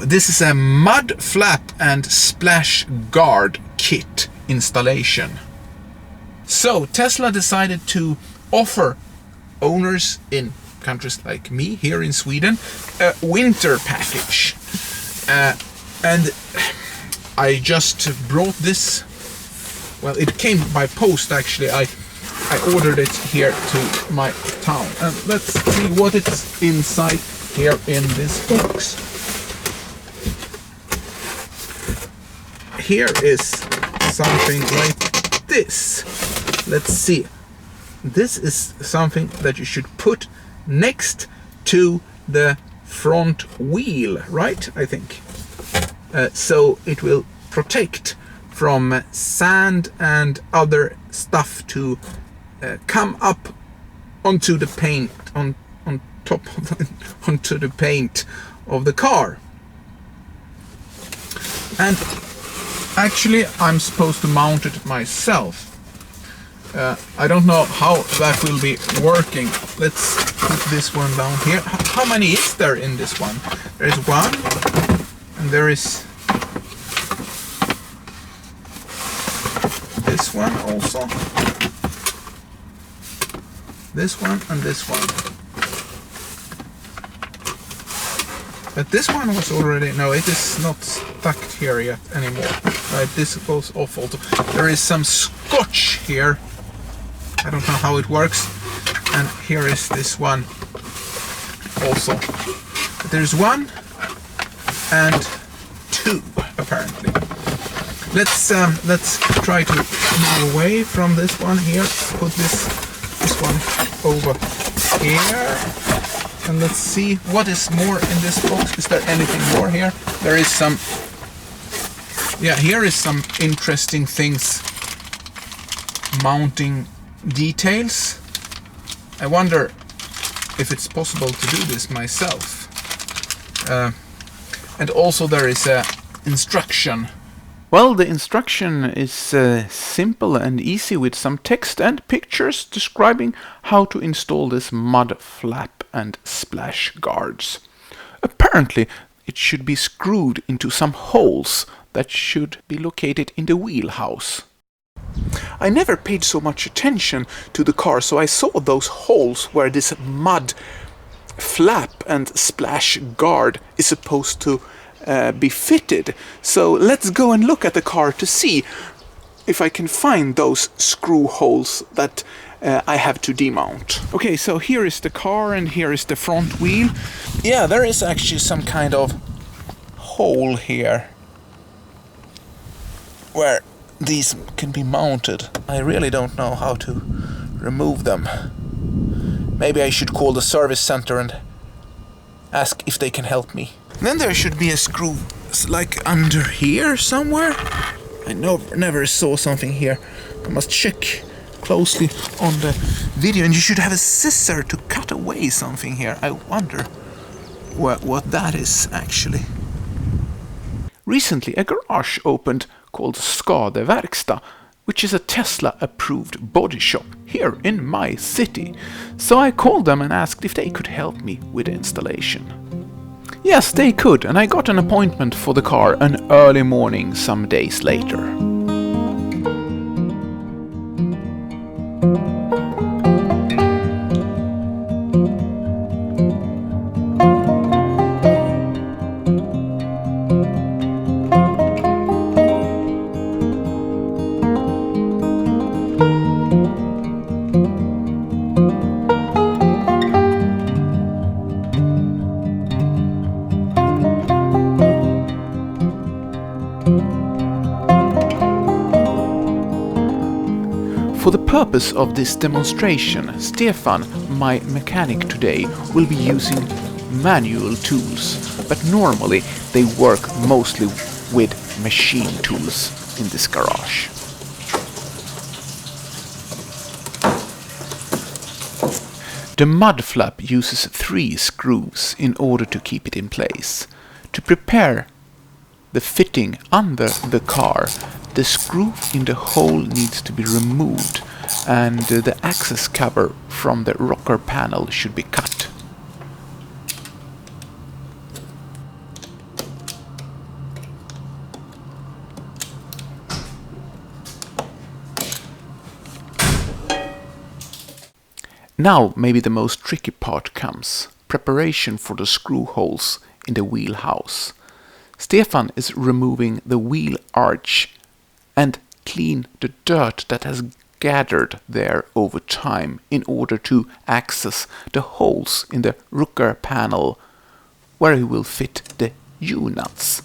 this is a mud flap and splash guard kit installation. So Tesla decided to offer owners in countries like me here in Sweden a winter package. And I just brought this. Well, it came by post actually. I ordered it here to my town. And let's see what it's inside here in this box. Here is something like this. Let's see. This is something that you should put next to the front wheel, right? I think. So it will protect from sand and other stuff to come up onto the paint, on top of onto the paint of the car. And actually I'm supposed to mount it myself. I don't know how that will be working. Let's put this one down here. How many is there in this one? There is one, and there is this one also. This one and this one. But this one was already... No, it is not stuck here yet anymore. Right, this goes off also. There is some scotch here. I don't know how it works. And here is this one also. But there's one and two apparently. Let's try to move away from this one here. Put this one over here. And let's see what is more in this box. Is there anything more here? There is some... Yeah, here is some interesting things. Mounting details. I wonder if it's possible to do this myself. And also there is a instruction. Well, the instruction is simple and easy with some text and pictures describing how to install this mud flap and splash guards. Apparently it should be screwed into some holes that should be located in the wheelhouse. I never paid so much attention to the car, so I saw those holes where this mud flap and splash guard is supposed to be fitted. So let's go and look at the car to see if I can find those screw holes that I have to demount. Okay, so here is the car and here is the front wheel. Yeah, there is actually some kind of hole here where these can be mounted. I really don't know how to remove them. Maybe I should call the service center and ask if they can help me. Then there should be a screw like under here somewhere. I never saw something here. I must check closely on the video. And you should have a scissor to cut away something here. I wonder what that is actually. Recently a garage opened called Skadesverkstad, which is a Tesla-approved body shop here in my city. So I called them and asked if they could help me with the installation. Yes, they could, and I got an appointment for the car an early morning some days later. For the purpose of this demonstration, Stefan, my mechanic today, will be using manual tools, but normally they work mostly with machine tools in this garage. The mud flap uses 3 screws in order to keep it in place. To prepare the fitting under the car, the screw in the hole needs to be removed and the access cover from the rocker panel should be cut. Now maybe the most tricky part comes. Preparation for the screw holes in the wheel house. Stefan is removing the wheel arch and clean the dirt that has gathered there over time in order to access the holes in the rocker panel where he will fit the U-nuts.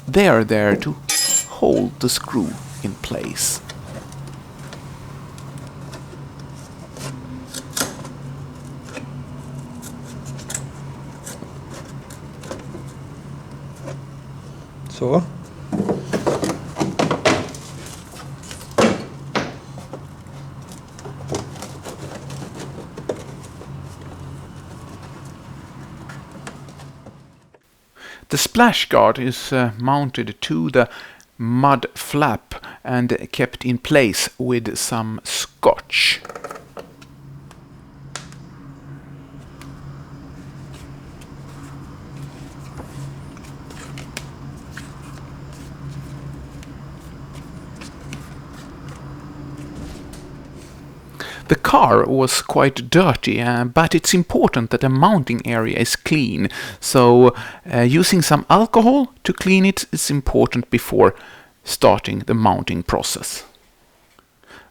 They are there to hold the screw in place. Så. The splash guard is mounted to the mud flap and kept in place with some scotch. The car was quite dirty, but it's important that the mounting area is clean, so using some alcohol to clean it is important before starting the mounting process.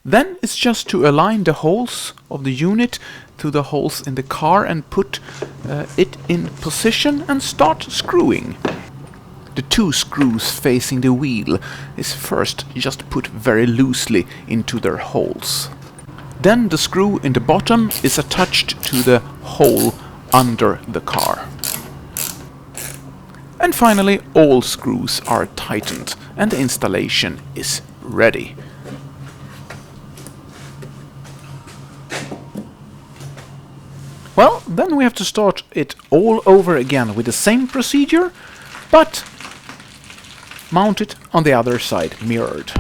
Then it's just to align the holes of the unit to the holes in the car and put it in position and start screwing. The two screws facing the wheel is first just put very loosely into their holes. Then the screw in the bottom is attached to the hole under the car. And finally all screws are tightened and the installation is ready. Well, then we have to start it all over again with the same procedure, but mount it on the other side, mirrored.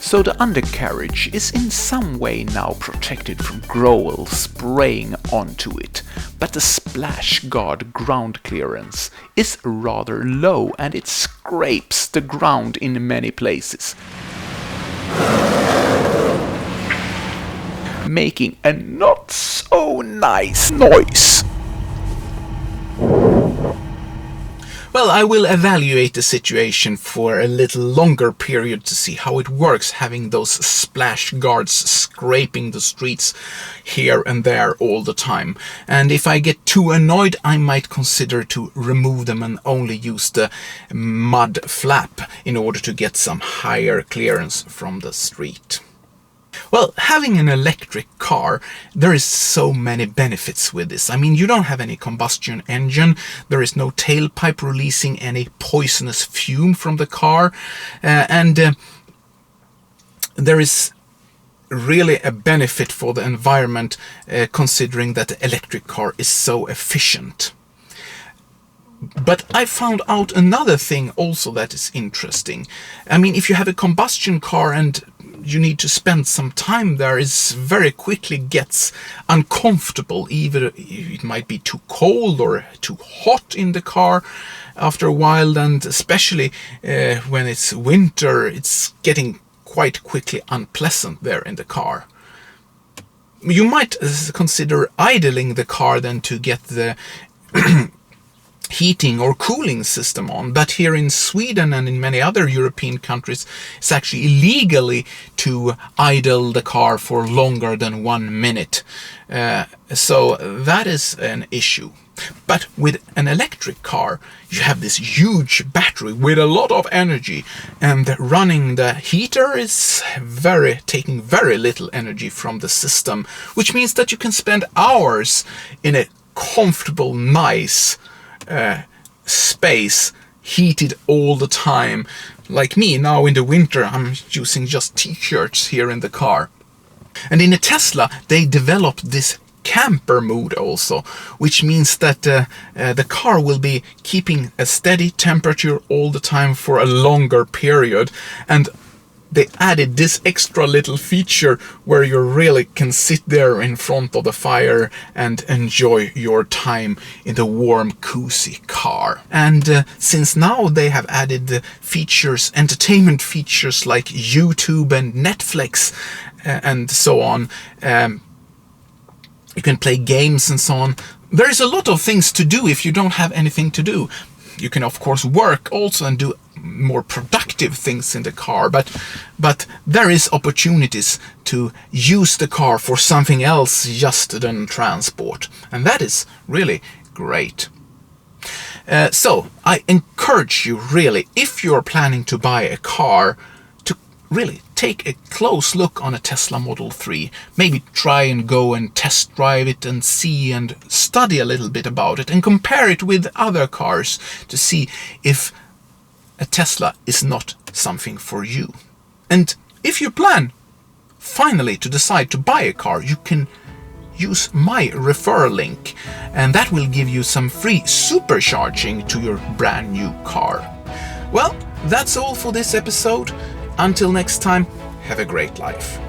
So the undercarriage is in some way now protected from growl spraying onto it, but the splash guard ground clearance is rather low and it scrapes the ground in many places, making a not so nice noise. Well, I will evaluate the situation for a little longer period to see how it works, having those splash guards scraping the streets here and there all the time. And if I get too annoyed, I might consider to remove them and only use the mud flap in order to get some higher clearance from the street. Well, having an electric car, there is so many benefits with this. I mean, you don't have any combustion engine, there is no tailpipe releasing any poisonous fume from the car, and there is really a benefit for the environment, considering that the electric car is so efficient. But I found out another thing also that is interesting. I mean, if you have a combustion car and you need to spend some time there, it very quickly gets uncomfortable. Either it might be too cold or too hot in the car after a while, and especially when it's winter, it's getting quite quickly unpleasant there in the car. You might consider idling the car then to get the heating or cooling system on, but here in Sweden and in many other European countries it's actually illegally to idle the car for longer than 1 minute. So that is an issue. But with an electric car you have this huge battery with a lot of energy, and running the heater is taking very little energy from the system, which means that you can spend hours in a comfortable, nice space, heated all the time. Like me now in the winter, I'm using just t-shirts here in the car. And in a Tesla they developed this camper mode also, which means that the car will be keeping a steady temperature all the time for a longer period. And they added this extra little feature where you really can sit there in front of the fire and enjoy your time in the warm, cozy car. And since now they have added the features, entertainment features like YouTube and Netflix and so on, you can play games and so on. There is a lot of things to do if you don't have anything to do. You can of course work also and do more productive things in the car, but there is opportunities to use the car for something else just than transport, and that is really great. So I encourage you really, if you're planning to buy a car, to really take a close look on a Tesla Model 3. Maybe try and go and test drive it and see and study a little bit about it and compare it with other cars to see if a Tesla is not something for you. And if you plan finally to decide to buy a car, you can use my referral link, and that will give you some free supercharging to your brand new car. Well, that's all for this episode. Until next time, have a great life.